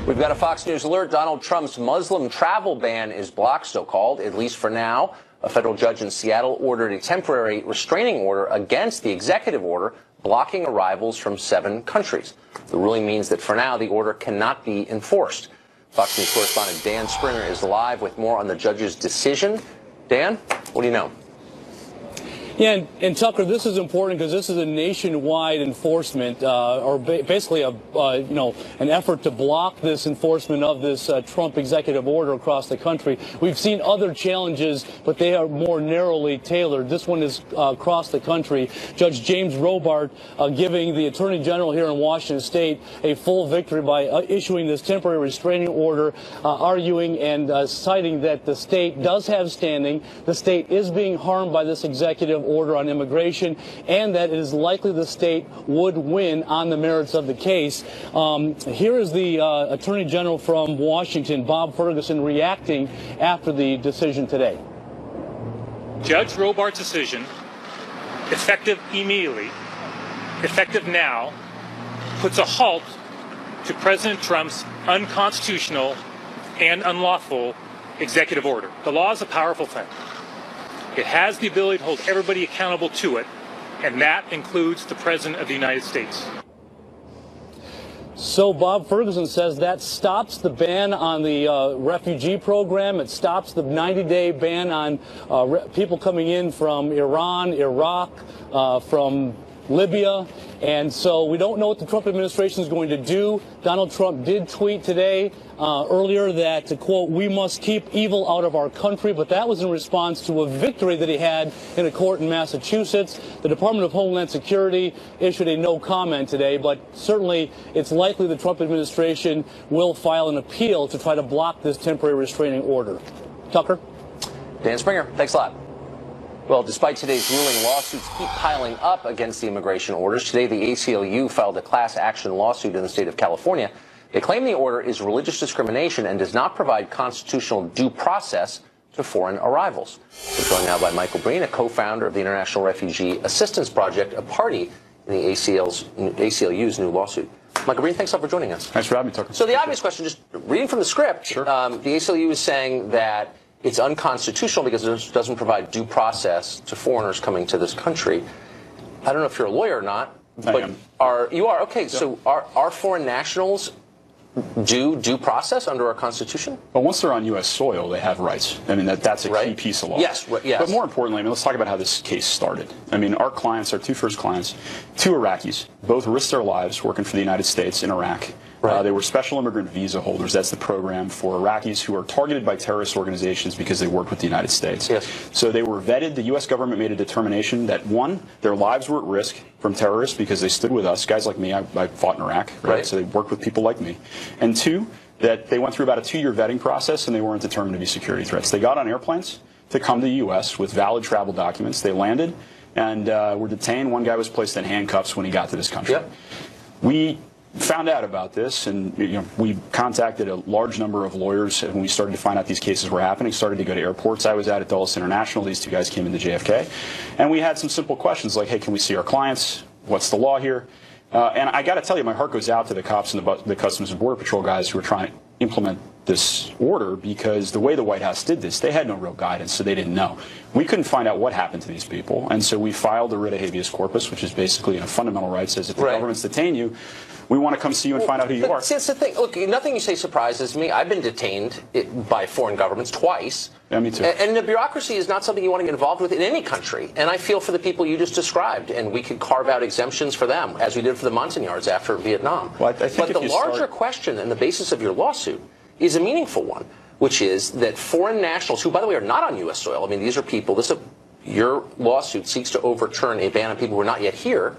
We've got a Fox News alert. Donald Trump's Muslim travel ban is blocked, so-called, at least for now. A federal judge in Seattle ordered a temporary restraining order against the executive order blocking arrivals from 7 countries. The ruling means that for now, the order cannot be enforced. Fox News correspondent Dan Springer is live with more on the judge's decision. Dan, what do you know? Yeah, and Tucker, this is important because this is a nationwide enforcement, or basically an effort to block this enforcement of this Trump executive order across the country. We've seen other challenges, but they are more narrowly tailored. This one is across the country. Judge James Robart giving the Attorney General here in Washington State a full victory by issuing this temporary restraining order, arguing and citing that the state does have standing. The state is being harmed by this executive order on immigration, and that it is likely the state would win on the merits of the case. Here is the Attorney General from Washington, Bob Ferguson, reacting after the decision today. Judge Robart's decision, effective immediately, effective now, puts a halt to President Trump's unconstitutional and unlawful executive order. The law is a powerful thing. It has the ability to hold everybody accountable to it, and that includes the President of the United States. So Bob Ferguson says that stops the ban on the refugee program. It stops the 90-day ban on people coming in from Iran, Iraq, from Libya. And so we don't know what the Trump administration is going to do. Donald Trump did tweet today earlier that, quote, "We must keep evil out of our country," but that was in response to a victory that he had in a court in Massachusetts. The Department of Homeland Security issued a no comment today, but certainly it's likely the Trump administration will file an appeal to try to block this temporary restraining order. Tucker? Dan Springer, thanks a lot. Well, despite today's ruling, lawsuits keep piling up against the immigration orders. Today, the ACLU filed a class action lawsuit in the state of California. They claim the order is religious discrimination and does not provide constitutional due process to foreign arrivals. We're joined now by Michael Breen, a co-founder of the International Refugee Assistance Project, a party in the ACLU's new lawsuit. Michael Breen, thanks a lot for joining us. Thanks for having me, Tucker. So the obvious question, just reading from the script, sure. The ACLU is saying that it's unconstitutional because it doesn't provide due process to foreigners coming to this country. I don't know if you're a lawyer or not, but you are? Okay, yeah. So are foreign nationals due process under our Constitution? Well, once they're on U.S. soil, they have rights. I mean, that's a key piece of law. Yes, yes. But more importantly, I mean, let's talk about how this case started. I mean, our clients, our 2 first clients, 2 Iraqis, both risked their lives working for the United States in Iraq. Right. They were special immigrant visa holders. That's the program for Iraqis who are targeted by terrorist organizations because they worked with the United States. Yes. So they were vetted. The U.S. government made a determination that, 1, their lives were at risk from terrorists because they stood with us. Guys like me, I fought in Iraq, right? So they worked with people like me. And 2, that they went through about a 2-year vetting process and they weren't determined to be security threats. They got on airplanes to come to the U.S. with valid travel documents. They landed and were detained. One guy was placed in handcuffs when he got to this country. Yep. We found out about this, and we contacted a large number of lawyers when we started to find out these cases were happening, started to go to airports. I was out at Dulles International. These 2 guys came into JFK. And we had some simple questions like, hey, can we see our clients? What's the law here? And I got to tell you, my heart goes out to the cops and the Customs and Border Patrol guys who are trying to implement this order, because the way the White House did this, they had no real guidance, so they didn't know. We couldn't find out what happened to these people, and so we filed a writ of habeas corpus, which is basically a fundamental right, says if the government's detained you, we want to come see you and find out who you are. See, that's the thing. Look, nothing you say surprises me. I've been detained by foreign governments twice. Yeah, me too. And the bureaucracy is not something you want to get involved with in any country. And I feel for the people you just described, and we could carve out exemptions for them, as we did for the Montagnards after Vietnam. Well, I think but the larger question and the basis of your lawsuit is a meaningful one, which is that foreign nationals, who, by the way, are not on U.S. soil, I mean, these are people, your lawsuit seeks to overturn a ban on people who are not yet here.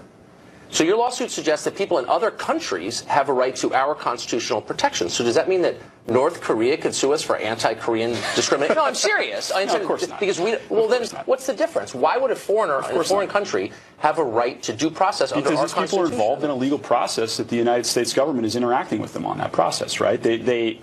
So your lawsuit suggests that people in other countries have a right to our constitutional protection. So does that mean that North Korea could sue us for anti-Korean discrimination? No, I'm serious. No, of course not. Because what's the difference? Why would a foreigner in a foreign country have a right to due process under our Constitution? Because these people are involved in a legal process that the United States government is interacting with them on that process, right?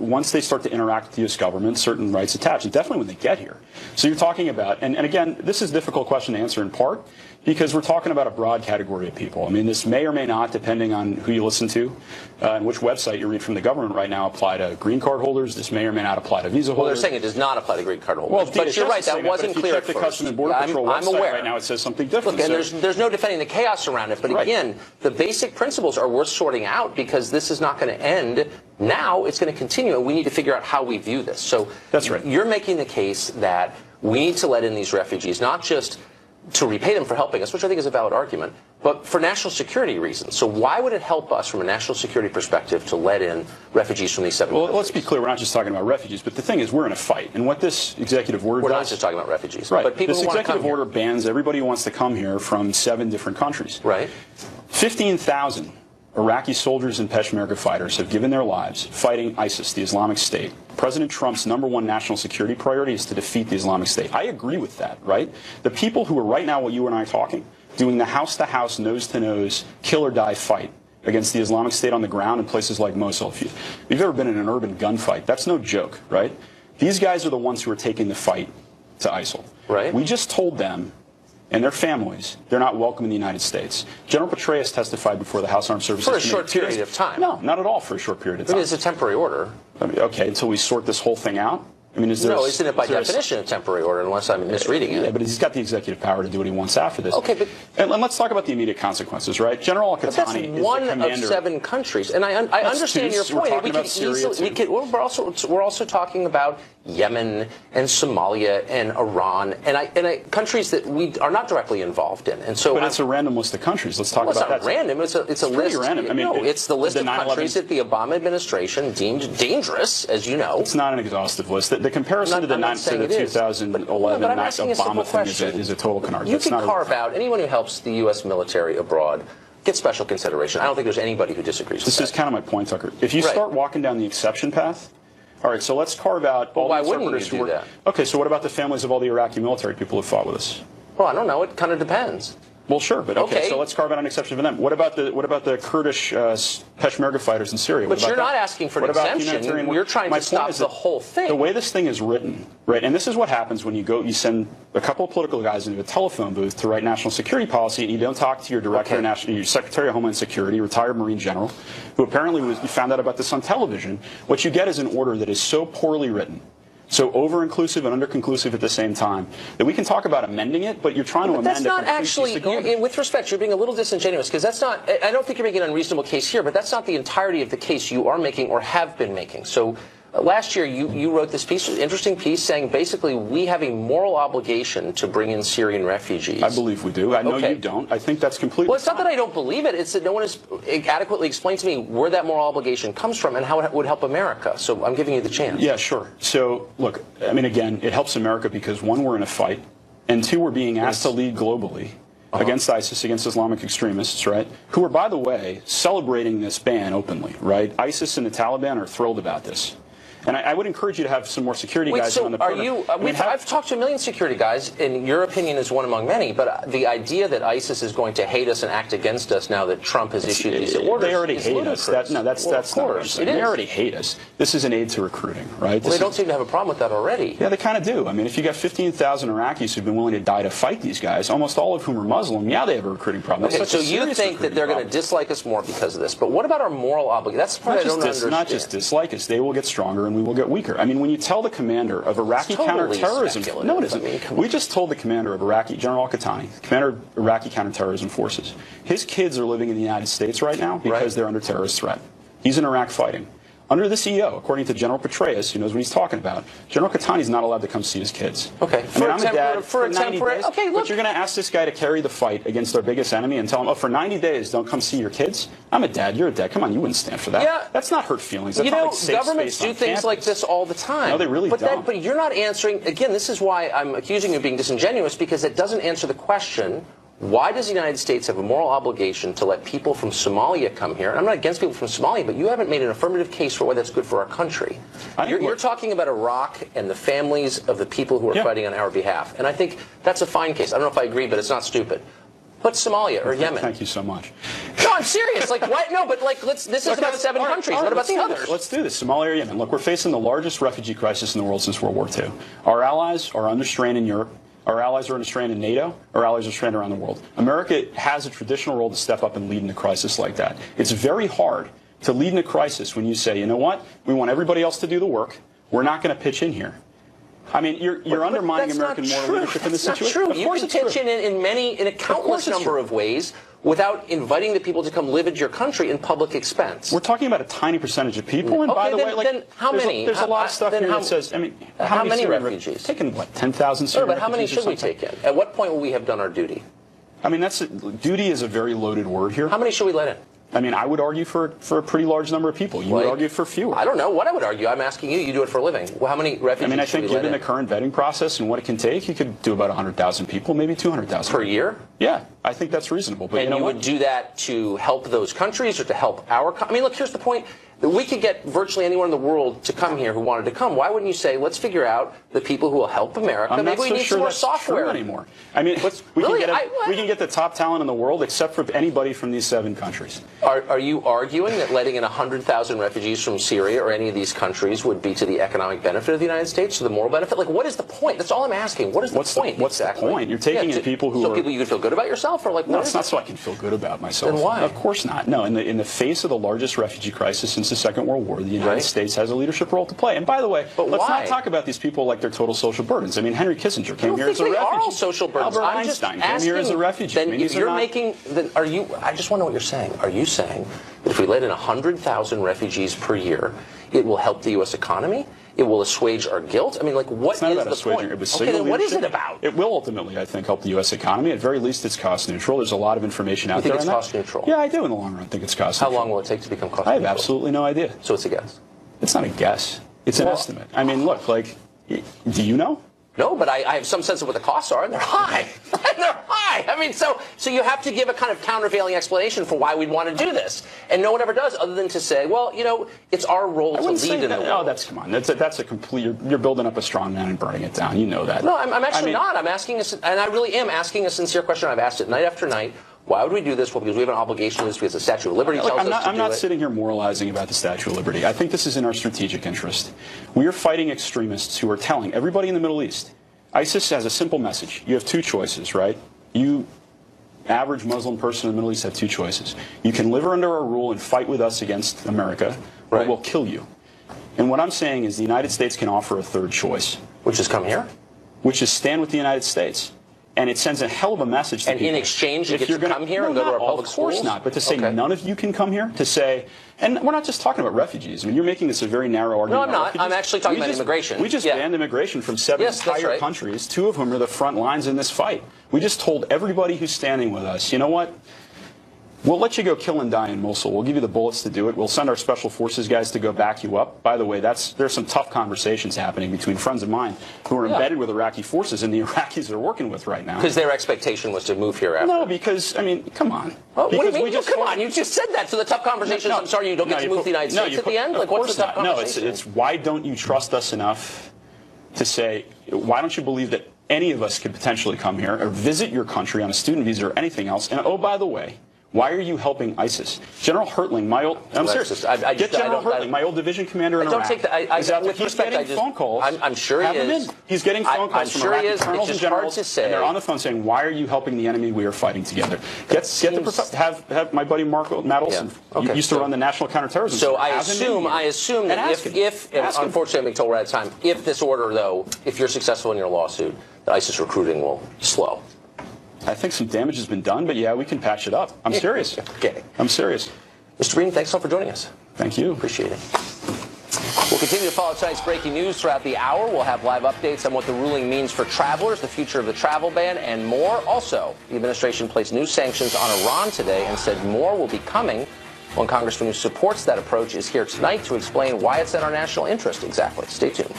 Once they start to interact with the U.S. government, certain rights attach, and definitely when they get here. So you're talking about, and again, this is a difficult question to answer in part, because we're talking about a broad category of people. I mean, this may or may not, depending on who you listen to and which website you read from the government right now, apply to green card holders. This may or may not apply to visa holders. Well, they're saying it does not apply to green card holders. Well, but you're right, that wasn't clear at first. If you check the first. Customs and Border Patrol website right now, it says something different. Look, and there's no defending the chaos around it. But again, the basic principles are worth sorting out, because this is not going to end now. It's going to continue, and we need to figure out how we view this. So that's right. You're making the case that we need to let in these refugees, not just to repay them for helping us, which I think is a valid argument, but for national security reasons. So why would it help us from a national security perspective to let in refugees from these 7 countries? Well, let's be clear. We're not just talking about refugees, but the thing is, we're in a fight. And what this executive order does... We're not just talking about refugees. Right. But people this who want to come executive order bans everybody who wants to come here from 7 different countries. Right. 15,000 Iraqi soldiers and Peshmerga fighters have given their lives fighting ISIS, the Islamic State. President Trump's #1 national security priority is to defeat the Islamic State. I agree with that, right? The people who are right now, what you and I are talking, doing the house-to-house, nose-to-nose, kill-or-die fight against the Islamic State on the ground in places like Mosul. If you've ever been in an urban gunfight, that's no joke, right? These guys are the ones who are taking the fight to ISIL. Right. We just told them and their families, they're not welcome in the United States. General Petraeus testified before the House Armed Services For a Committee. short period of time. No, not at all for a short period of time. I mean, it's a temporary order. I mean, okay, until we sort this whole thing out? I mean, is there no, isn't it by definition a temporary order, unless I'm misreading it? Yeah, but he's got the executive power to do what he wants after this. Okay, but... And let's talk about the immediate consequences, right? General Al-Qatani is the commander... That's one of 7 countries. And I understand your point. We're talking about we're also talking about Yemen and Somalia and Iran and countries that we are not directly involved in. And so, but it's a random list of countries. Let's talk about that. It's not random. It's a list. Random. I mean, no, it's the list of countries that the Obama administration deemed dangerous, as you know. It's not an exhaustive list. The comparison to the 2011 Obama thing is a total canard. You can carve out anyone who helps the U.S. military abroad. Get special consideration. I don't think there's anybody who disagrees with that. This is kind of my point, Tucker. If you start walking down the exception path, all right, so let's carve out all the interpreters who work. Okay, so what about the families of all the Iraqi military people who fought with us? Well, I don't know. It kind of depends. Well, sure, but okay, so let's carve out an exception for them. What about the Kurdish Peshmerga fighters in Syria? But you're not asking for an exemption. You're trying to stop the whole thing. The way this thing is written, right, and this is what happens when you send a couple of political guys into a telephone booth to write national security policy, and you don't talk to your director, your Secretary of Homeland Security, retired Marine general, who apparently you found out about this on television. What you get is an order that is so poorly written, so over-inclusive and under-conclusive at the same time, that we can talk about amending it, but you're trying to amend it. That's not actually, with respect, you're being a little disingenuous, because that's not, I don't think you're making an unreasonable case here, but that's not the entirety of the case you are making or have been making. So last year, you wrote this piece, interesting piece, saying basically we have a moral obligation to bring in Syrian refugees. I believe we do. I know you don't. I think that's completely Well, it's not that I don't believe it. It's that no one has adequately explained to me where that moral obligation comes from and how it would help America. So I'm giving you the chance. Yeah, sure. So, look, I mean, again, it helps America because, 1, we're in a fight, and 2, we're being asked to lead globally against ISIS, against Islamic extremists, right, who are, by the way, celebrating this ban openly, right? ISIS and the Taliban are thrilled about this. And I would encourage you to have some more security guys on the program. I've talked to a million security guys, and your opinion is one among many, but the idea that ISIS is going to hate us and act against us now that Trump has issued these orders They already hate us. That's not what I'm saying. They already hate us. This is an aid to recruiting, right? Well, they don't seem to have a problem with that already. Yeah, they kind of do. I mean, if you got 15,000 Iraqis who've been willing to die to fight these guys, almost all of whom are Muslim, yeah, they have a recruiting problem. Okay, so you think that they're going to dislike us more because of this. But what about our moral obligation? That's the part I don't understand. Not just dislike us. They will get stronger and we will get weaker. I mean, when you tell the commander of Iraqi counterterrorism, no, it isn't. We just told the commander of Iraqi, General Al-Qatani, commander of Iraqi counterterrorism forces, his kids are living in the United States right now because they're under terrorist threat. He's in Iraq fighting. Under this EO, according to General Petraeus, who knows what he's talking about, General Qatani is not allowed to come see his kids. Okay. I mean, I'm a dad for 90 days, okay, look. but you're going to ask this guy to carry the fight against our biggest enemy and tell him, oh, for 90 days, don't come see your kids? I'm a dad. You're a dad. Come on, you wouldn't stand for that. Yeah. That's not hurt feelings. That's you not know, like safe governments space do things campus. like this all the time. No, they really don't. But you're not answering. Again, this is why I'm accusing you of being disingenuous, because it doesn't answer the question, why does the United States have a moral obligation to let people from Somalia come here? And I'm not against people from Somalia, but you haven't made an affirmative case for why that's good for our country. You're talking about Iraq and the families of the people who are fighting on our behalf. And I think that's a fine case. I don't know if I agree, but it's not stupid. But Somalia or Yemen. Thank you so much. No, I'm serious. Like, what? No, but like, this is about 7 countries. What about the others? Let's do this. Somalia or Yemen. Look, we're facing the largest refugee crisis in the world since World War II. Our allies are under strain in Europe. Our allies are under strain in NATO. Our allies are strained around the world. America has a traditional role to step up and lead in a crisis like that. It's very hard to lead in a crisis when you say, you know what? We want everybody else to do the work. We're not going to pitch in here. I mean, you're undermining American moral leadership in this situation. That's not true. You can pitch in a countless number of ways without inviting the people to come live at your country in public expense. We're talking about a tiny percentage of people, and by the way, then how many? There's a lot of stuff here that says, I mean, how many refugees? Taking what, 10,000 Syrian refugees? But how many should we take in? At what point will we have done our duty? I mean, duty is a very loaded word here. How many should we let in? I mean, I would argue for a pretty large number of people. You would argue for fewer. I don't know what I would argue. I'm asking you. You do it for a living. Well, how many refugees? I mean, I think given the current vetting process and what it can take, you could do about 100,000 people, maybe 200,000 per year. Yeah, I think that's reasonable. But and you would do that to help those countries or to help our? I mean, look. Here's the point. We could get virtually anyone in the world to come here who wanted to come. Why wouldn't you say, let's figure out the people who will help America? I'm Maybe not we so need sure some more that's software true anymore. I mean, we can get the top talent in the world except for anybody from these 7 countries. Are you arguing that letting in 100,000 refugees from Syria or any of these countries would be to the economic benefit of the United States, to the moral benefit? Like, what is the point? That's all I'm asking. What is the point? What's exactly? the point? You're taking in people who so people you can feel good about yourself, or like? No, it's not so I can feel good about myself. Then why? Of course not. No, in the face of the largest refugee crisis since the Second World War, the United States has a leadership role to play. And by the way, let's not talk about these people like they're total social burdens. I mean, Henry Kissinger came here as a refugee. Are all social burdens. Albert Einstein came here as a refugee. Then if you're making, then are you? I just want to know what you're saying. Are you saying that if we let in 100,000 refugees per year, it will help the U.S. economy? It will assuage our guilt? I mean, like, what is the point? Okay, then what is it about? It will ultimately, I think, help the U.S. economy. At very least, it's cost neutral. There's a lot of information out there. You think it's cost neutral? Yeah, I do. In the long run, I think it's cost neutral. How long will it take to become cost neutral? I have absolutely no idea. So it's a guess. It's not a guess. It's an estimate. I mean, look, like, do you know? No, but I have some sense of what the costs are, and they're high. They're high. I mean, so you have to give a kind of countervailing explanation for why we'd want to do this. And no one ever does, other than to say, well, you know, it's our role to lead in the world. Oh, come on. That's a complete, you're building up a strong man and burning it down. You know that. No, I'm actually not. I'm asking, and I really am asking a sincere question. I've asked it night after night. Why would we do this? Well, because we have an obligation to this, because the Statute of Liberty tells us to do it. I'm not sitting here moralizing about the Statute of Liberty. I think this is in our strategic interest. We are fighting extremists who are telling everybody in the Middle East, ISIS has a simple message. You have 2 choices, right? You, average Muslim person in the Middle East, have 2 choices. You can live under our rule and fight with us against America, or we'll kill you. And what I'm saying is the United States can offer a 3rd choice. Which is come here? Which is stand with the United States. And it sends a hell of a message to people. And in exchange, you get to come here and go to our public schools? Of course not. But to say none of you can come here, to say, and we're not just talking about refugees. I mean, you're making this a very narrow argument. No, I'm not. Refugees. I'm actually talking about immigration. We just banned immigration from 7 entire countries, 2 of whom are the front lines in this fight. We just told everybody who's standing with us, you know what? We'll let you go kill and die in Mosul. We'll give you the bullets to do it. We'll send our special forces guys to go back you up. By the way, there's some tough conversations happening between friends of mine who are embedded with Iraqi forces and the Iraqis they're working with right now. Because their expectation was to move here after. No, because, I mean, come on. What do you mean? Come on, you just said that. So the tough conversations, I'm sorry, you don't get to move to the United States at the end? Like, what's the tough conversation? No, it's why don't you trust us enough to say, why don't you believe that any of us could potentially come here or visit your country on a student visa or anything else? And oh, by the way, why are you helping ISIS? General Hertling, I'm serious. Get General Hertling, my old division commander in Iraq. He's getting phone calls. I'm sure he is. He's getting phone calls from Iraqi colonels and generals, and they're on the phone saying, "Why are you helping the enemy? We are fighting together." Have my buddy Mark Madelson used to run the National Counterterrorism. So I assume that if unfortunately I'm being told we're out of time, if this order though, if you're successful in your lawsuit, the ISIS recruiting will slow. I think some damage has been done, but yeah, we can patch it up. I'm serious. Okay. I'm serious. Mr. Breen, thanks all for joining us. Thank you. Appreciate it. We'll continue to follow tonight's breaking news throughout the hour. We'll have live updates on what the ruling means for travelers, the future of the travel ban, and more. Also, the administration placed new sanctions on Iran today and said more will be coming. One congressman who supports that approach is here tonight to explain why it's in our national interest. Exactly. Stay tuned.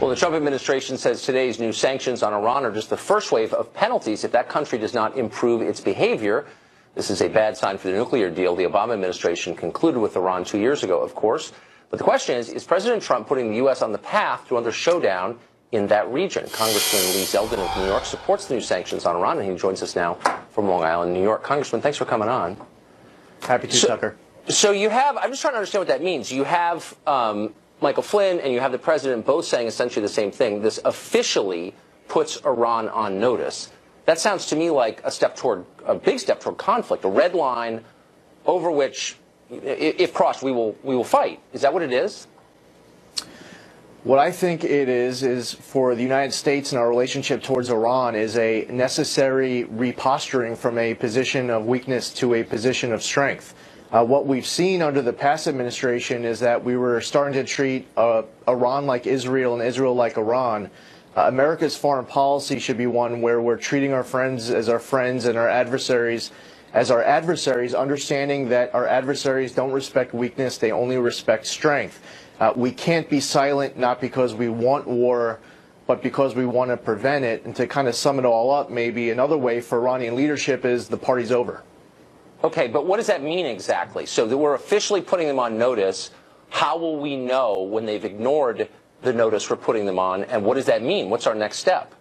Well, the Trump administration says today's new sanctions on Iran are just the first wave of penalties if that country does not improve its behavior. This is a bad sign for the nuclear deal the Obama administration concluded with Iran 2 years ago, of course. But the question is President Trump putting the U.S. on the path to another showdown in that region? Congressman Lee Zeldin of New York supports the new sanctions on Iran, and he joins us now from Long Island, New York. Congressman, thanks for coming on. Happy to, Tucker. So you have, I'm just trying to understand what that means. You have Michael Flynn and you have the president both saying essentially the same thing. This officially puts Iran on notice. That sounds to me like a big step toward conflict, a red line over which, if crossed, we will fight. Is that what it is? What I think it is for the United States and our relationship towards Iran is a necessary reposturing from a position of weakness to a position of strength. What we've seen under the past administration is that we were starting to treat Iran like Israel and Israel like Iran. America's foreign policy should be one where we're treating our friends as our friends and our adversaries as our adversaries, understanding that our adversaries don't respect weakness, they only respect strength. We can't be silent, not because we want war, but because we want to prevent it. And to kind of sum it all up, maybe another way for Iranian leadership is the party's over. Okay, but what does that mean exactly? So that we're officially putting them on notice. How will we know when they've ignored the notice we're putting them on? And what does that mean? What's our next step?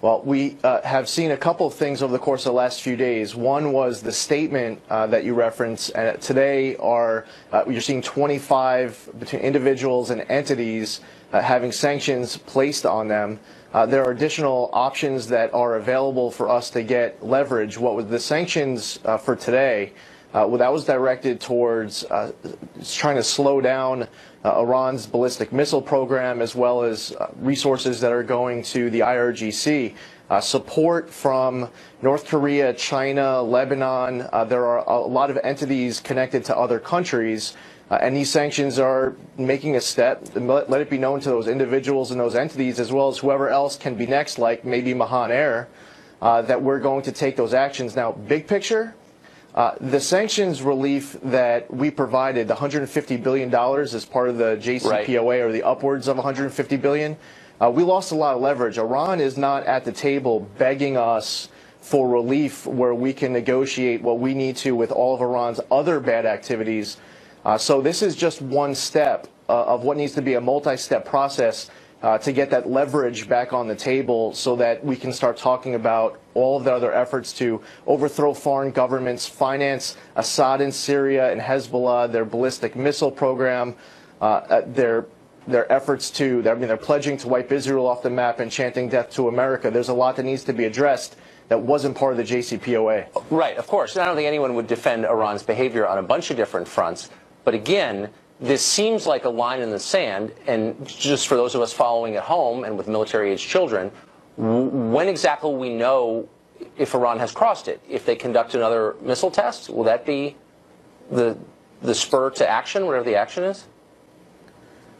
Well, we have seen a couple of things over the course of the last few days. One was the statement that you referenced. Today, you're seeing 25 between individuals and entities having sanctions placed on them. There are additional options that are available for us to get leverage. What was the sanctions for today? Well, that was directed towards trying to slow down Iran's ballistic missile program, as well as resources that are going to the IRGC. Support from North Korea, China, Lebanon. There are a lot of entities connected to other countries. And these sanctions are making a step. Let it be known to those individuals and those entities, as well as whoever else can be next, like maybe Mahan Air, that we're going to take those actions. Now, big picture, the sanctions relief that we provided, the $150 billion as part of the JCPOA, right, or the upwards of $150 billion, we lost a lot of leverage. Iran is not at the table begging us for relief where we can negotiate what we need to with all of Iran's other bad activities. So this is just one step of what needs to be a multi-step process to get that leverage back on the table so that we can start talking about all of the other efforts to overthrow foreign governments, finance Assad in Syria and Hezbollah, their ballistic missile program, their efforts to, they're pledging to wipe Israel off the map and chanting death to America. There's a lot that needs to be addressed that wasn't part of the JCPOA. Right, of course. I don't think anyone would defend Iran's behavior on a bunch of different fronts. But again, this seems like a line in the sand, and just for those of us following at home and with military-aged children, when exactly will we know if Iran has crossed it? If they conduct another missile test, will that be the spur to action, whatever the action is?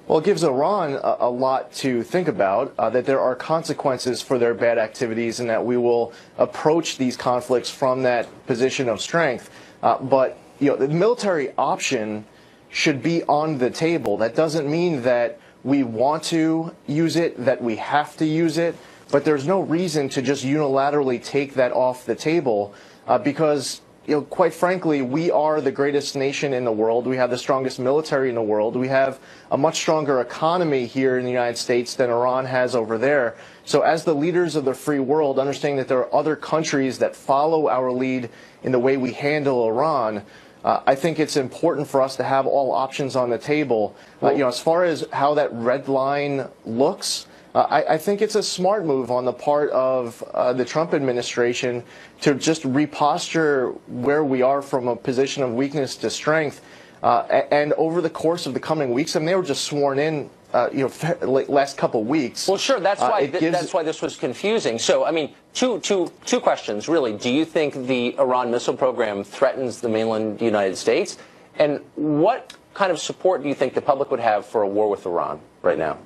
Well, it gives Iran a lot to think about, that there are consequences for their bad activities and that we will approach these conflicts from that position of strength. But the military option should be on the table. That doesn't mean that we want to use it, that we have to use it, but there's no reason to just unilaterally take that off the table because, quite frankly, we are the greatest nation in the world. We have the strongest military in the world. We have a much stronger economy here in the United States than Iran has over there. So as the leaders of the free world, understanding that there are other countries that follow our lead in the way we handle Iran, I think it's important for us to have all options on the table. As far as how that red line looks, I think it's a smart move on the part of the Trump administration to just reposture where we are from a position of weakness to strength. And over the course of the coming weeks, they were just sworn in, last couple of weeks. Well, sure. That's why that's why this was confusing. So, two questions really. Do you think the Iran missile program threatens the mainland United States? And what kind of support do you think the public would have for a war with Iran right now?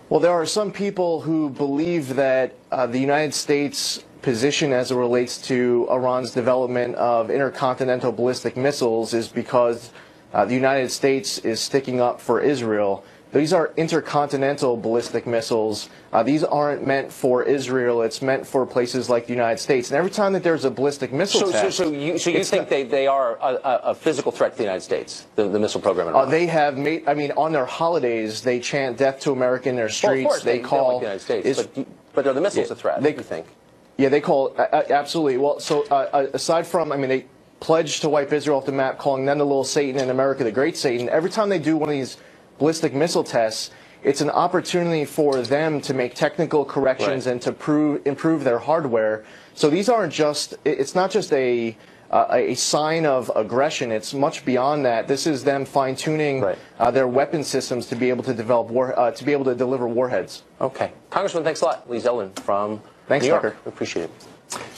Well, there are some people who believe that the United States position as it relates to Iran's development of intercontinental ballistic missiles is because the United States is sticking up for Israel. These are intercontinental ballistic missiles. These aren't meant for Israel. It's meant for places like the United States. And every time that there's a ballistic missile test... So you think they are a physical threat to the United States, the missile program in Iran? They have made... I mean, on their holidays, they chant death to America in their streets. Well, of course, they call... like the United States, but are the missiles a threat, you think? Yeah, they call... absolutely. Well, so aside from... I mean, they pledged to wipe Israel off the map, calling them the little Satan and America the great Satan. Every time they do one of these ballistic missile tests, it's an opportunity for them to make technical corrections and to improve their hardware. So these aren't just, it's not just a sign of aggression. It's much beyond that. This is them fine-tuning their weapon systems to be able to develop to be able to deliver warheads. Okay, Congressman, thanks a lot. Lee Zeldin from New York. Tucker. We appreciate it.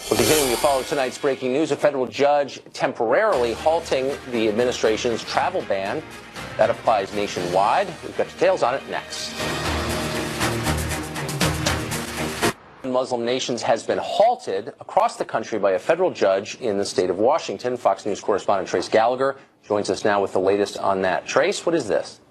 We're continuing to follow tonight's breaking news. A federal judge temporarily halting the administration's travel ban. That applies nationwide. We've got details on it next. Muslim nations has been halted across the country by a federal judge in the state of Washington. Fox News correspondent Trace Gallagher joins us now with the latest on that. Trace, what is this?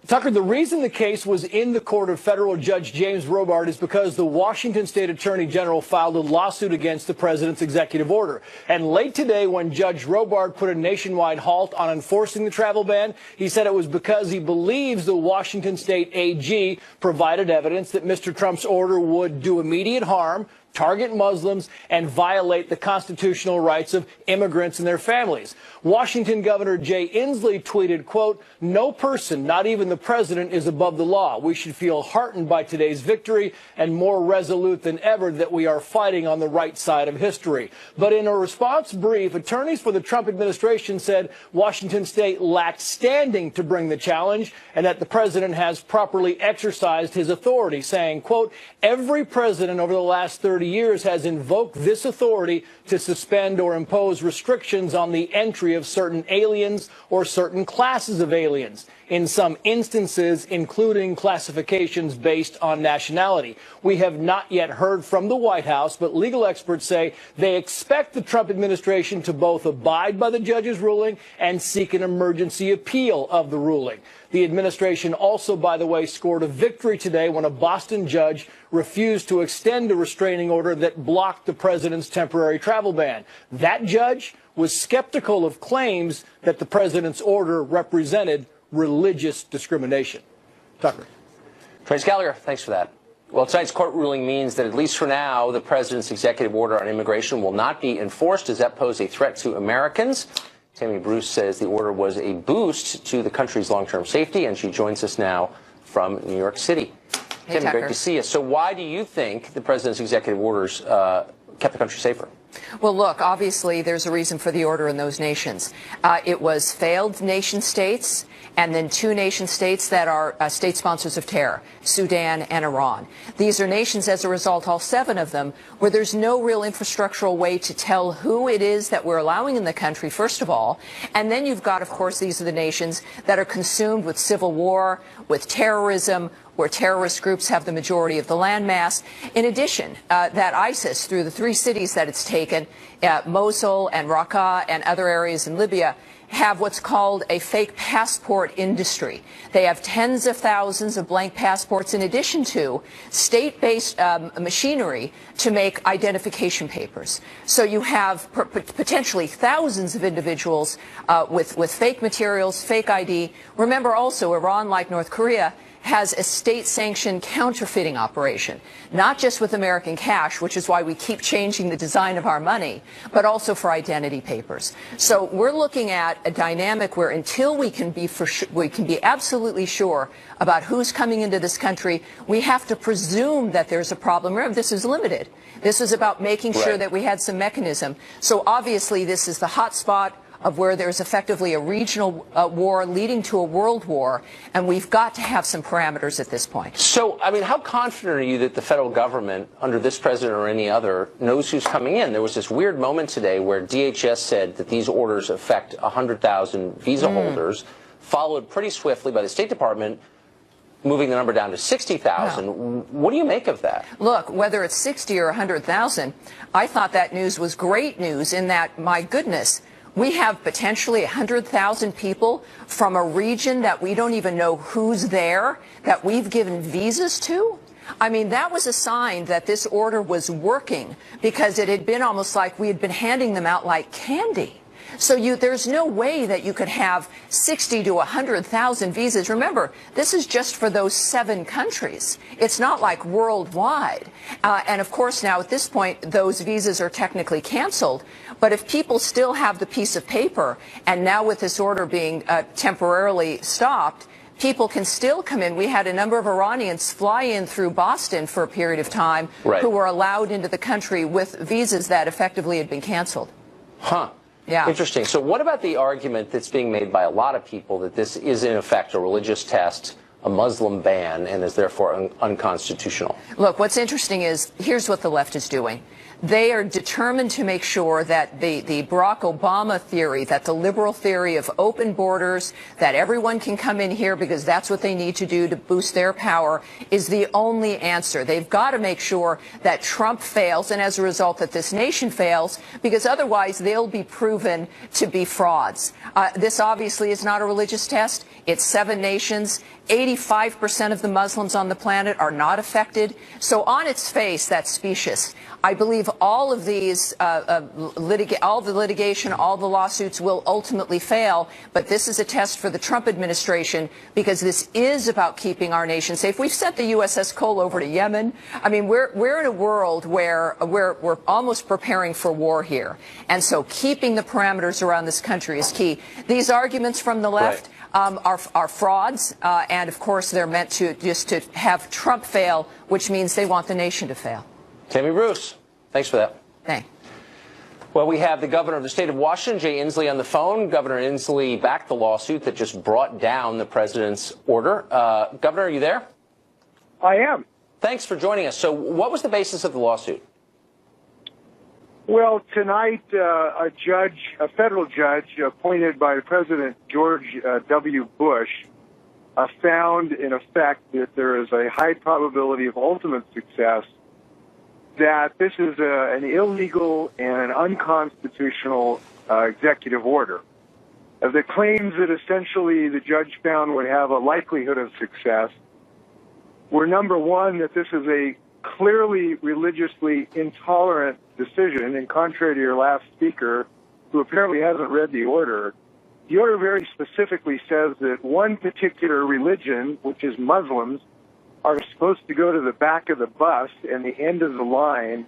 Tucker, the reason the case was in the court of federal Judge James Robart is because the Washington State Attorney General filed a lawsuit against the president's executive order. And late today, when Judge Robart put a nationwide halt on enforcing the travel ban, he said it was because he believes the Washington State AG provided evidence that Mr. Trump's order would do immediate harm, target Muslims, and violate the constitutional rights of immigrants and their families. Washington Governor Jay Inslee tweeted, quote, "No person, not even the president, is above the law. We should feel heartened by today's victory and more resolute than ever that we are fighting on the right side of history." But in a response brief, attorneys for the Trump administration said Washington State lacked standing to bring the challenge and that the president has properly exercised his authority, saying, quote, "Every president over the last 30 years has invoked this authority to suspend or impose restrictions on the entry of certain aliens or certain classes of aliens, in some instances including classifications based on nationality." We have not yet heard from the White House, but legal experts say they expect the Trump administration to both abide by the judge's ruling and seek an emergency appeal of the ruling. The administration also, by the way, scored a victory today when a Boston judge refused to extend a restraining order that blocked the president's temporary travel ban. That judge was skeptical of claims that the president's order represented religious discrimination. Tucker. Trace Gallagher, thanks for that. Well, tonight's court ruling means that at least for now, the president's executive order on immigration will not be enforced. Does that pose a threat to Americans? Tammy Bruce says the order was a boost to the country's long-term safety, and she joins us now from New York City. Hey, Tammy, great to see you. So why do you think the president's executive orders kept the country safer? Well, look, obviously there's a reason for the order in those nations. It was failed nation states and then two nation states that are state sponsors of terror, Sudan and Iran. These are nations, as a result, all seven of them, where there's no real infrastructural way to tell who it is that we're allowing in the country, first of all. And then you've got, of course, these are the nations that are consumed with civil war, with terrorism, where terrorist groups have the majority of the landmass. In addition, that ISIS, through the three cities that it's taken, Mosul and Raqqa and other areas in Libya, have what's called a fake passport industry. They have tens of thousands of blank passports in addition to state-based machinery to make identification papers. So you have potentially thousands of individuals with fake materials, fake ID. Remember also, Iran, like North Korea, has a state-sanctioned counterfeiting operation, not just with American cash, which is why we keep changing the design of our money, but also for identity papers. So we're looking at a dynamic where until we can be absolutely sure about who's coming into this country, we have to presume that there's a problem. Remember, this is limited. This is about making sure that we had some mechanism. So obviously this is the hot spot of where there's effectively a regional war leading to a world war, and we've got to have some parameters at this point. So, I mean, how confident are you that the federal government, under this president or any other, knows who's coming in? There was this weird moment today where DHS said that these orders affect 100,000 visa holders, followed pretty swiftly by the State Department moving the number down to 60,000. Wow. What do you make of that? Look, whether it's 60 or 100,000, I thought that news was great news in that, my goodness, We have potentially 100,000 people from a region that we don't even know who's there, that we've given visas to. I mean, that was a sign that this order was working, because it had been almost like we had been handing them out like candy. So there's no way that you could have 60 to 100,000 visas. Remember, this is just for those 7 countries. It's not like worldwide. And of course, now at this point, those visas are technically canceled. But if people still have the piece of paper, and now with this order being temporarily stopped, people can still come in. We had a number of Iranians fly in through Boston for a period of time who were allowed into the country with visas that effectively had been canceled. Huh. Yeah. Interesting. So what about the argument that's being made by a lot of people that this is in effect a religious test, a Muslim ban, and is therefore unconstitutional? Look, what's interesting is here's what the left is doing. They are determined to make sure that the Barack Obama theory, that the liberal theory of open borders, that everyone can come in here because that's what they need to do to boost their power, is the only answer. They've got to make sure that Trump fails, and as a result that this nation fails, because otherwise they'll be proven to be frauds. This obviously is not a religious test. It's 7 nations. 85% of the Muslims on the planet are not affected. So on its face, that's specious. I believe all of these, all the litigation, all the lawsuits will ultimately fail. But this is a test for the Trump administration, because this is about keeping our nation safe. We've sent the USS Cole over to Yemen. I mean, we're in a world where we're almost preparing for war here. And so keeping the parameters around this country is key. These arguments from the left are frauds. And of course, they're meant to have Trump fail, which means they want the nation to fail. Tammy Bruce, thanks for that. Thanks. Well, we have the governor of the state of Washington, Jay Inslee, on the phone. Governor Inslee backed the lawsuit that just brought down the president's order. Governor, are you there? I am. Thanks for joining us. So what was the basis of the lawsuit? Well, tonight, a federal judge appointed by President George W. Bush found, in effect, that there is a high probability of ultimate success, that this is an illegal and an unconstitutional executive order. The claims that essentially the judge found would have a likelihood of success were, number one, that this is a clearly religiously intolerant decision, and contrary to your last speaker, who apparently hasn't read the order very specifically says that one particular religion, which is Muslims, are supposed to go to the back of the bus and the end of the line,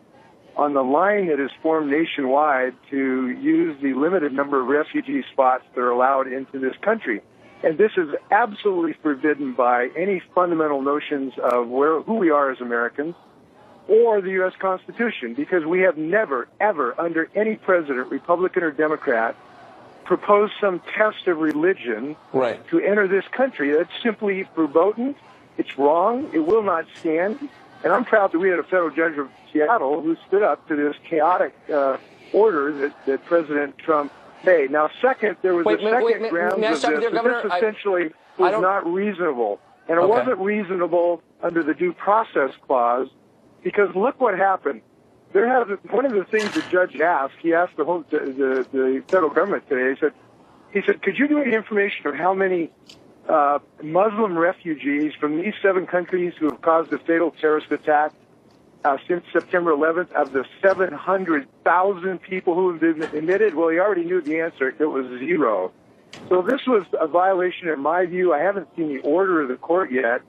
on the line that is formed nationwide, to use the limited number of refugee spots that are allowed into this country. And this is absolutely forbidden by any fundamental notions of who we are as Americans or the U.S. Constitution, because we have never, ever, under any president, Republican or Democrat, proposed some test of religion to enter this country. That's simply verboten. It's wrong. It will not stand. And I'm proud that we had a federal judge of Seattle who stood up to this chaotic order that President Trump made. Now, second, there was a second ground of this. This essentially was not reasonable. And it wasn't reasonable under the Due Process Clause, because look what happened. One of the things the judge asked, he asked the federal government today, he said, could you give me information of how many Muslim refugees from these 7 countries who have caused a fatal terrorist attack since September 11th, of the 700,000 people who have been admitted? Well, he already knew the answer. It was 0. So this was a violation, in my view. I haven't seen the order of the court yet,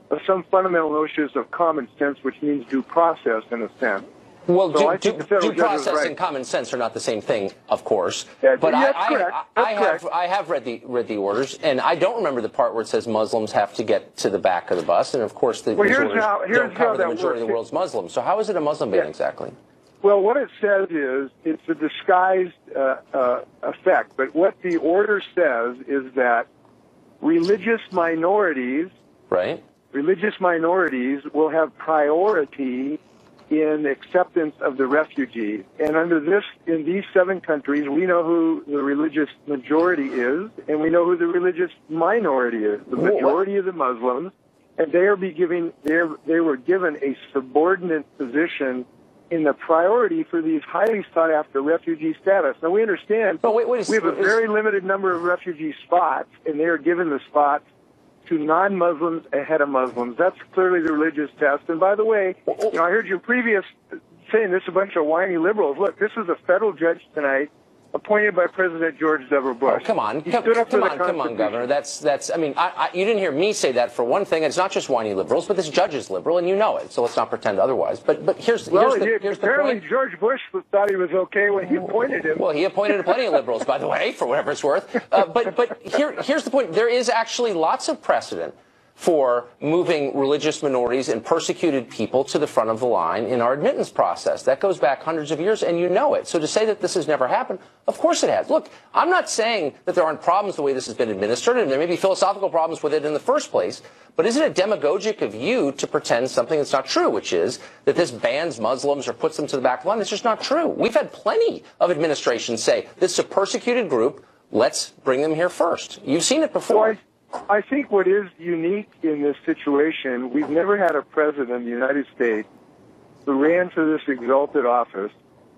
of some fundamental notions of common sense, which means due process in a sense. Well, so due process and common sense are not the same thing, of course. Yeah, but I have read the orders, and I don't remember the part where it says Muslims have to get to the back of the bus, and of course these orders don't cover the majority of the world's Muslims. So how is it a Muslim ban exactly? Well, what it says is it's a disguised effect, but what the order says is that religious minorities will have priority in acceptance of the refugees. And under this, in these 7 countries, we know who the religious majority is, and we know who the religious minority is. The majority of the Muslims, and they were given a subordinate position in the priority for these highly sought-after refugee status. Now, we understand we have a very limited number of refugee spots, and they are given the spots to non-Muslims ahead of Muslims. That's clearly the religious test. And by the way, I heard you previous saying this a bunch of whiny liberals. Look, this is a federal judge tonight appointed by President George W. Bush. Oh, come on, Governor. I mean, you didn't hear me say that for one thing. It's not just whiny liberals, but this judge is liberal, and you know it. So let's not pretend otherwise. But here's the point. Apparently, George Bush thought he was okay when he appointed him. Well, he appointed plenty of liberals, by the way, for whatever it's worth. But here's the point. There is actually lots of precedent for moving religious minorities and persecuted people to the front of the line in our admittance process. That goes back hundreds of years, and you know it. So to say that this has never happened, of course it has. Look, I'm not saying that there aren't problems the way this has been administered, and there may be philosophical problems with it in the first place, but isn't it demagogic of you to pretend something that's not true, which is that this bans Muslims or puts them to the back of the line? It's just not true. We've had plenty of administrations say, this is a persecuted group, let's bring them here first. You've seen it before. I think what is unique in this situation, we've never had a president of the United States who ran for this exalted office.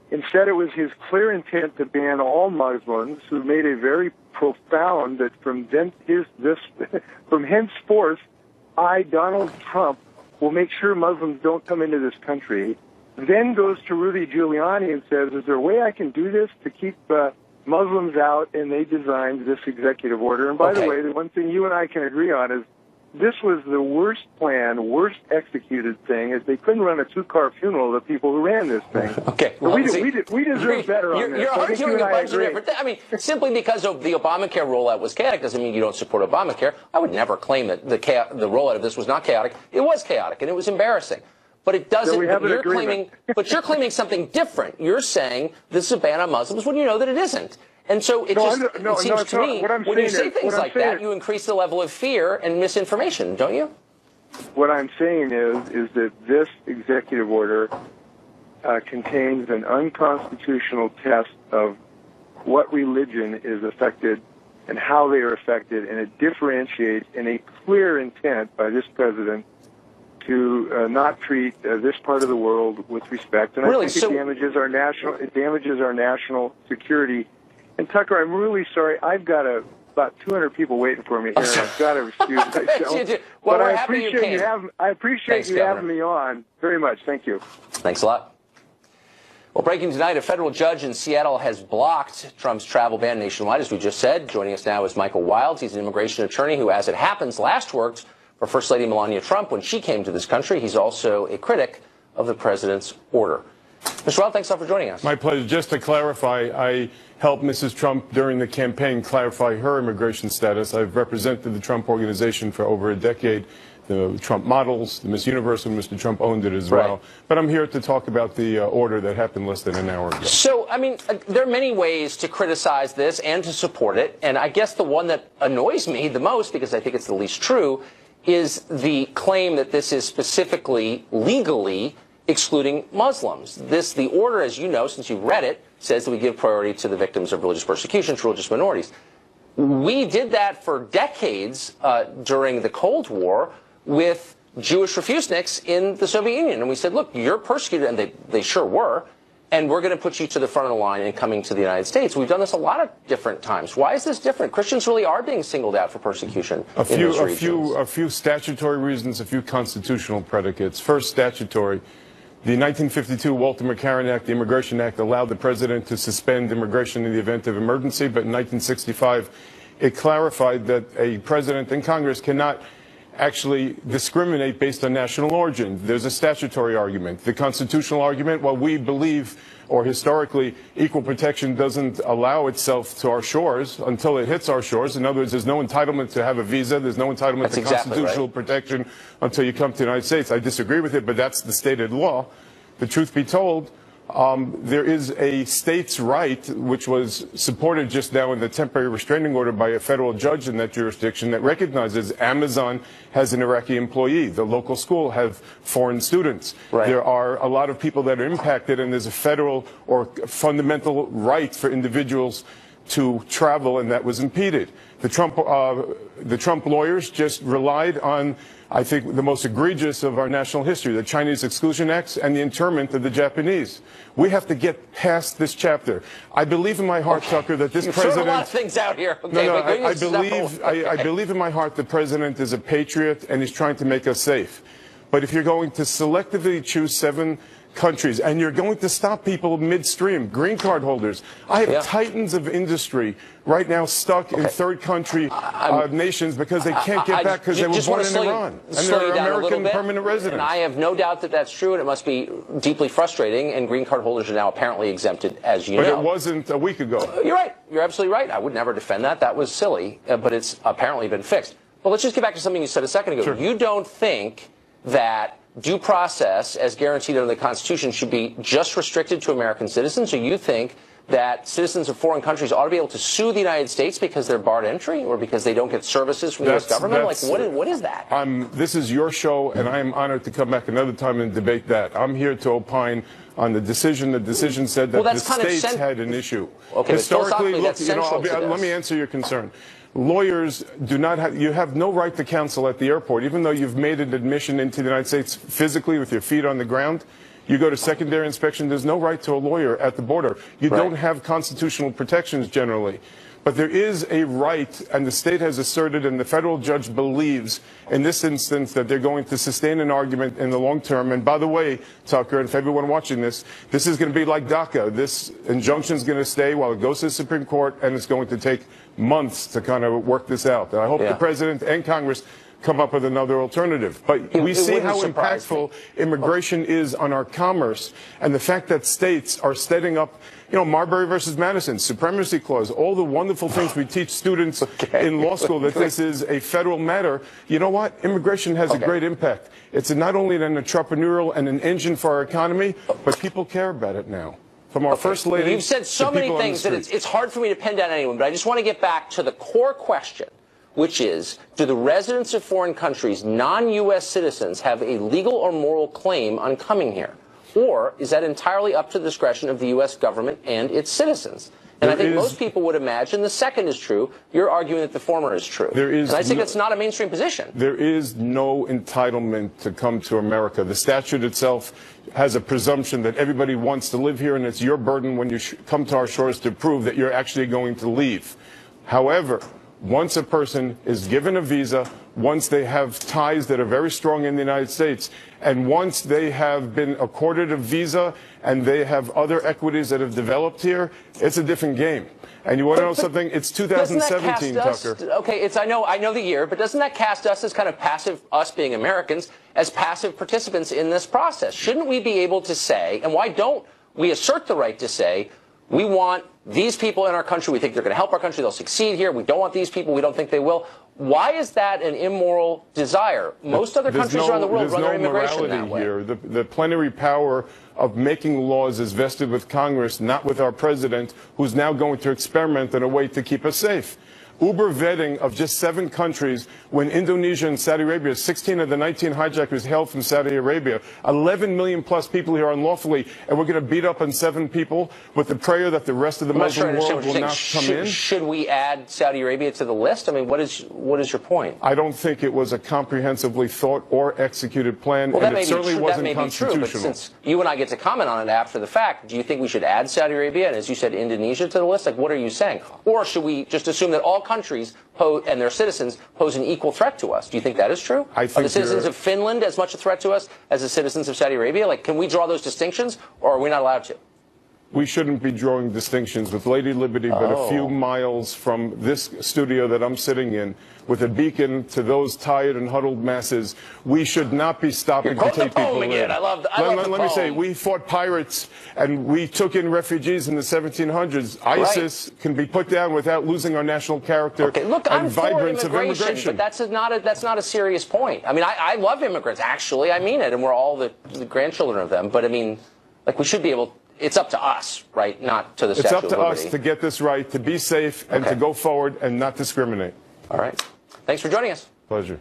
Instead, it was his clear intent to ban all Muslims, who made a very profound that from henceforth, I, Donald Trump, will make sure Muslims don't come into this country. Then goes to Rudy Giuliani and says, is there a way I can do this to keep Muslims out? And they designed this executive order. And by the way, the one thing you and I can agree on is this was the worst planned, worst executed thing, is they couldn't run a two-car funeral of the people who ran this thing. Okay. Well, we deserve better on this. You're arguing a bunch of different things. I mean, simply because of the Obamacare rollout was chaotic doesn't mean you don't support Obamacare. I would never claim that the rollout of this was not chaotic. It was chaotic, and it was embarrassing. But it doesn't. You're claiming something different. You're saying this is a ban on Muslims when you know that it isn't. And so it seems to me, when you say things like that, you increase the level of fear and misinformation, don't you? What I'm saying is that this executive order contains an unconstitutional test of what religion is affected and how they are affected, and it differentiates in a clear intent by this president to not treat this part of the world with respect. And I think it damages our national security. And Tucker, I'm really sorry. I've got about 200 people waiting for me here, and I've got to excuse myself. Well, but I appreciate you having me on very much. Thank you. Thanks a lot. Well, breaking tonight, a federal judge in Seattle has blocked Trump's travel ban nationwide, as we just said. Joining us now is Michael Wilds. He's an immigration attorney who, as it happens, last worked for First Lady Melania Trump when she came to this country. He's also a critic of the president's order. Mr. Wilds, thanks a lot for joining us. My pleasure. Just to clarify, I helped Mrs. Trump during the campaign clarify her immigration status. I've represented the Trump organization for over a decade. The Trump models, the Miss Universe, and Mr. Trump owned it as well. But I'm here to talk about the order that happened less than an hour ago. So, I mean, there are many ways to criticize this and to support it. And I guess the one that annoys me the most, because I think it's the least true, is the claim that this is specifically legally excluding Muslims. The order, as you know, since you've read it, says that we give priority to the victims of religious persecution, to religious minorities. We did that for decades during the Cold War with Jewish refuseniks in the Soviet Union. And we said, look, you're persecuted, and they sure were, and we're going to put you to the front of the line in coming to the United States. We've done this a lot of different times. Why is this different? Christians really are being singled out for persecution in those regions. A few statutory reasons, a few constitutional predicates. First, statutory. The 1952 Walter McCarran Act, the Immigration Act, allowed the president to suspend immigration in the event of emergency, but in 1965, it clarified that a president and Congress cannot actually discriminate based on national origin. There's a statutory argument. The constitutional argument, well, we believe, or historically, equal protection doesn't allow itself to our shores until it hits our shores. In other words, there's no entitlement to have a visa. There's no entitlement to constitutional protection until you come to the United States. I disagree with it, but that's the stated law. The truth be told, there is a state's right, which was supported just now in the temporary restraining order by a federal judge in that jurisdiction, that recognizes Amazon has an Iraqi employee. The local school have foreign students. There are a lot of people that are impacted, and there's a federal or fundamental right for individuals to travel, and that was impeded. The Trump lawyers just relied on I think the most egregious of our national history, the Chinese Exclusion Acts and the internment of the Japanese. We have to get past this chapter. I believe in my heart, Tucker, that this president... You've a lot of things out here. Okay, no, I believe in my heart the president is a patriot and he's trying to make us safe. But if you're going to selectively choose 7 countries and you're going to stop people midstream, green card holders, I have titans of industry right now stuck in third country nations because they can't get back because they were born in Iran and they're American permanent residents. And I have no doubt that that's true, and it must be deeply frustrating, and green card holders are now apparently exempted, as you know. But it wasn't a week ago. You're right. You're absolutely right. I would never defend that. That was silly, but it's apparently been fixed. But let's just get back to something you said a second ago. Sure. You don't think that due process, as guaranteed under the Constitution, should be just restricted to American citizens, or you think that citizens of foreign countries ought to be able to sue the United States because they're barred entry or because they don't get services from the U.S. government? Like, what is that? This is your show, and I am honored to come back another time and debate that. I'm here to opine on the decision. The decision said that the states had an issue. Okay, historically, look, that's central to this. Let me answer your concern. Lawyers do not have, you have no right to counsel at the airport, even though you've made an admission into the United States physically with your feet on the ground. You go to secondary inspection, there's no right to a lawyer at the border. You don't have constitutional protections generally. But there is a right, and the state has asserted, and the federal judge believes in this instance that they're going to sustain an argument in the long term. And by the way, Tucker, and for everyone watching this is going to be like DACA. This injunction is going to stay while it goes to the Supreme Court, and it's going to take months to kind of work this out. And I hope the president and Congress come up with another alternative. But we see how impactful immigration is on our commerce, and the fact that states are setting up, you know, Marbury versus Madison, supremacy clause, all the wonderful things we teach students in law school, that this is a federal matter. You know what? Immigration has a great impact. It's not only an entrepreneurial and an engine for our economy, but people care about it now. From our first lady, you've said so many things that it's hard for me to pin down anyone, but I just want to get back to the core question, which is, do the residents of foreign countries, non-U.S. citizens, have a legal or moral claim on coming here? Or is that entirely up to the discretion of the U.S. government and its citizens? And I think most people would imagine the second is true. You're arguing that the former is true. And I think that's not a mainstream position. There is no entitlement to come to America. The statute itself has a presumption that everybody wants to live here, and it's your burden when you come to our shores to prove that you're actually going to leave. However, once a person is given a visa, once they have ties that are very strong in the United States, and once they have been accorded a visa and they have other equities that have developed here, it's a different game. And you want to know something? It's 2017, Tucker. Okay, I know the year, but doesn't that cast us as kind of passive, us being Americans, as passive participants in this process? Shouldn't we be able to say, and why don't we assert the right to say, we want these people in our country, we think they're going to help our country, they'll succeed here, we don't want these people, we don't think they will. Why is that an immoral desire? Most other countries around the world run their immigration that way. Here. The plenary power of making laws is vested with Congress, not with our president, who's now going to experiment in a way to keep us safe. Uber vetting of just 7 countries when Indonesia and Saudi Arabia, 16 of the 19 hijackers hailed from Saudi Arabia, 11 million plus people here unlawfully, and we're going to beat up on 7 people with the prayer that the rest of the Muslim world will not come in? Should we add Saudi Arabia to the list? I mean, what is your point? I don't think it was a comprehensively thought or executed plan, and it certainly wasn't constitutional. But since you and I get to comment on it after the fact, do you think we should add Saudi Arabia and, as you said, Indonesia to the list? Like, what are you saying? Or should we just assume that all countries and their citizens pose an equal threat to us? Do you think that is true? I think are the citizens of Finland as much a threat to us as the citizens of Saudi Arabia? Like, can we draw those distinctions, or are we not allowed to? We shouldn't be drawing distinctions with Lady Liberty, but a few miles from this studio that I'm sitting in, with a beacon to those tired and huddled masses. We should not be stopping to take people in. Let me say, we fought pirates and we took in refugees in the 1700s. ISIS can be put down without losing our national character and vibrance of immigration. But that's not a serious point. I mean, I love immigrants, actually. I mean it, and we're all the grandchildren of them. But I mean, like, we should be able. It's up to us, right? Not to the Statue of Liberty. It's up to us to get this right, to be safe, and to go forward and not discriminate. All right. Thanks for joining us. Pleasure.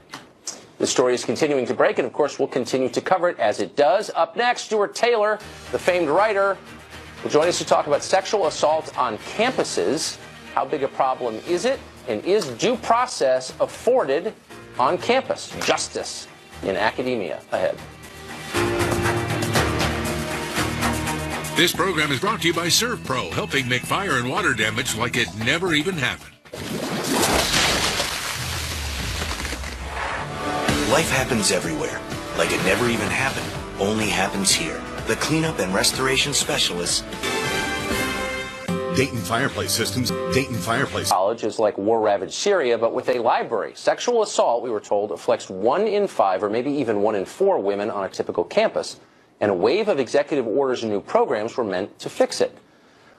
The story is continuing to break, and of course, we'll continue to cover it as it does. Up next, Stuart Taylor, the famed writer, will join us to talk about sexual assault on campuses. How big a problem is it? And is due process afforded on campus? Justice in academia ahead. This program is brought to you by ServPro, helping make fire and water damage like it never even happened. Life happens everywhere, like it never even happened, only happens here. The cleanup and restoration specialists. Dayton Fireplace Systems, Dayton Fireplace. College is like war-ravaged Syria, but with a library. Sexual assault, we were told, afflicts 1 in 5 or maybe even 1 in 4 women on a typical campus. And a wave of executive orders and new programs were meant to fix it.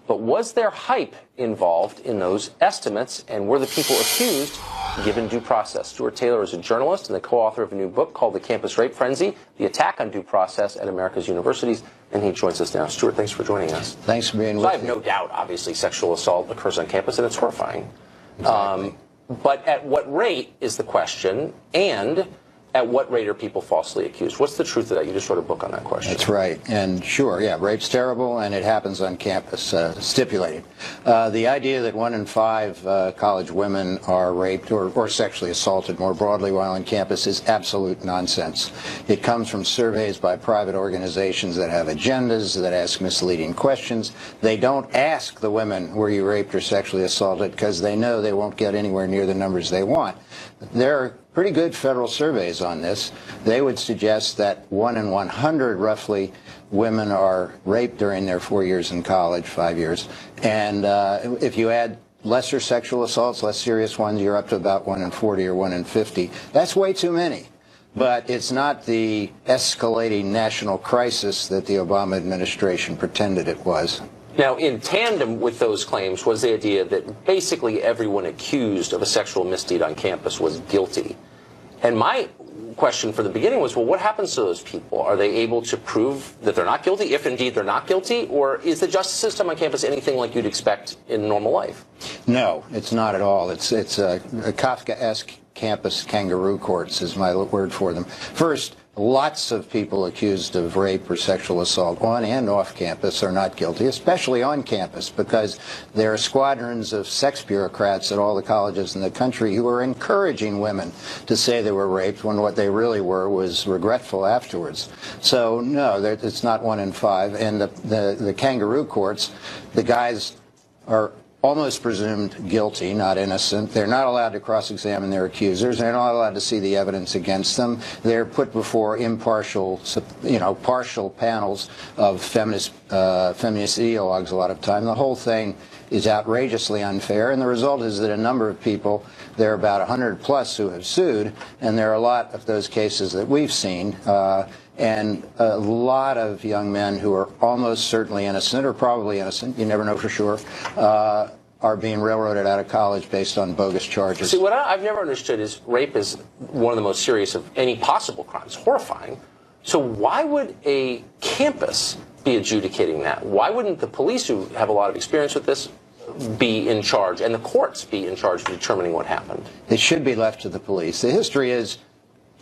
But was there hype involved in those estimates, and were the people accused given due process? Stuart Taylor is a journalist and the co-author of a new book called The Campus Rape Frenzy, The Attack on Due Process at America's Universities, and he joins us now. Stuart, thanks for joining us. Thanks for being with us. I have no doubt, obviously, sexual assault occurs on campus, and it's horrifying. Exactly. But at what rate is the question, and at what rate are people falsely accused? What's the truth of that? You just wrote a book on that question. That's right. And sure, yeah, rape's terrible, and it happens on campus, stipulated. The idea that 1 in 5 college women are raped or sexually assaulted more broadly while on campus is absolute nonsense. It comes from surveys by private organizations that have agendas, that ask misleading questions. They don't ask the women, were you raped or sexually assaulted, because they know they won't get anywhere near the numbers they want. There are pretty good federal surveys on this. They would suggest that 1 in 100, roughly, women are raped during their 4 years in college, 5 years. And if you add lesser sexual assaults, less serious ones, you're up to about 1 in 40 or 1 in 50. That's way too many. But it's not the escalating national crisis that the Obama administration pretended it was. Now, in tandem with those claims was the idea that basically everyone accused of a sexual misdeed on campus was guilty. And my question from the beginning was, well, what happens to those people? Are they able to prove that they're not guilty, if indeed they're not guilty? Or is the justice system on campus anything like you'd expect in normal life? No, it's not at all. It's a Kafkaesque campus kangaroo courts is my word for them. First, lots of people accused of rape or sexual assault on and off campus are not guilty, especially on campus, because there are squadrons of sex bureaucrats at all the colleges in the country who are encouraging women to say they were raped when what they really were was regretful afterwards. So, no, it's not 1 in 5. And the kangaroo courts, the guys are almost presumed guilty, not innocent. They're not allowed to cross-examine their accusers. They're not allowed to see the evidence against them. They're put before impartial, partial panels of feminist ideologues a lot of time. The whole thing is outrageously unfair, and the result is that a number of people, there are about 100 plus who have sued, and there are a lot of those cases that we've seen, and a lot of young men who are almost certainly innocent, or probably innocent, you never know for sure, are being railroaded out of college based on bogus charges. See, what I've never understood is rape is one of the most serious of any possible crimes. Horrifying. So why would a campus be adjudicating that? Why wouldn't the police, who have a lot of experience with this, be in charge, and the courts be in charge of determining what happened? It should be left to the police. The history is,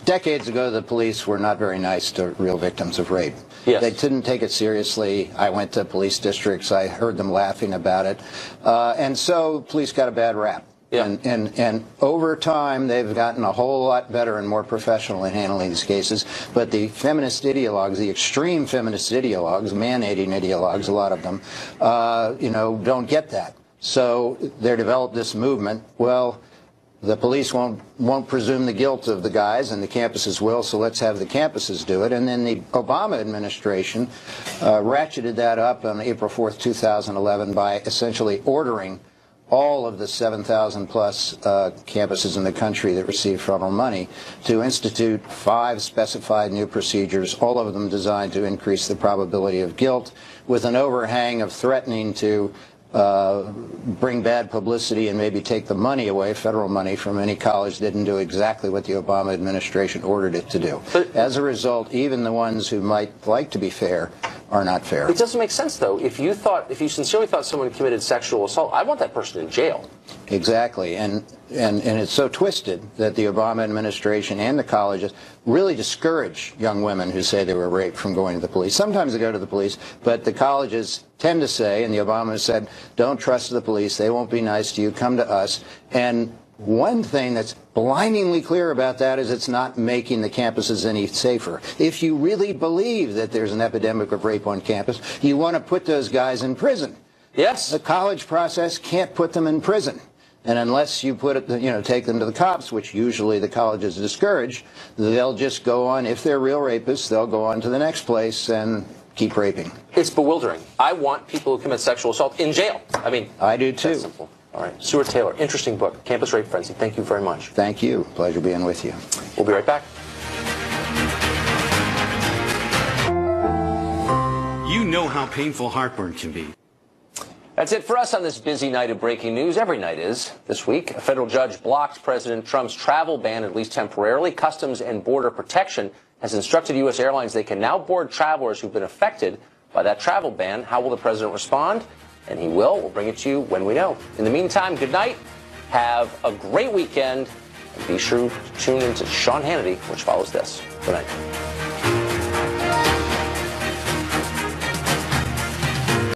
decades ago, the police were not very nice to real victims of rape. Yes. They didn't take it seriously. I went to police districts. I heard them laughing about it. And so police got a bad rap. Yeah. And over time, they've gotten a whole lot better and more professional in handling these cases. But the feminist ideologues, the extreme feminist ideologues, man-hating ideologues, a lot of them, don't get that. So they developed this movement. Well, the police won't presume the guilt of the guys, and the campuses will, so let's have the campuses do it. And then the Obama administration ratcheted that up on April 4th, 2011 by essentially ordering all of the 7,000 plus campuses in the country that receive federal money to institute 5 specified new procedures, all of them designed to increase the probability of guilt, with an overhang of threatening to bring bad publicity and maybe take the money away, federal money, from any college that didn't do exactly what the Obama administration ordered it to do. As a result, even the ones who might like to be fair are not fair. It doesn't make sense, though. If you sincerely thought someone committed sexual assault, I want that person in jail. Exactly, and it's so twisted that the Obama administration and the colleges really discourage young women who say they were raped from going to the police. Sometimes they go to the police, but the colleges tend to say, and the Obama said, don't trust the police, they won't be nice to you, come to us. And One thing that's blindingly clear about that is it's not making the campuses any safer. If you really believe that there's an epidemic of rape on campus, you want to put those guys in prison. Yes. The college process can't put them in prison. And unless you put it, take them to the cops, which usually the colleges discourage, they'll just go on. If they're real rapists, they'll go on to the next place and keep raping. It's bewildering. I want people who commit sexual assault in jail. I mean, I do too. That's simple. All right. Stuart Taylor, interesting book, Campus Rape Frenzy. Thank you very much. Thank you. Pleasure being with you. We'll be right back. You know how painful heartburn can be. That's it for us on this busy night of breaking news. Every night is this week. A federal judge blocked President Trump's travel ban, at least temporarily. Customs and Border Protection has instructed U.S. airlines they can now board travelers who've been affected by that travel ban. How will the president respond? And he will. We'll bring it to you when we know. In the meantime, good night. Have a great weekend. And be sure to tune into Sean Hannity, which follows this. Good night.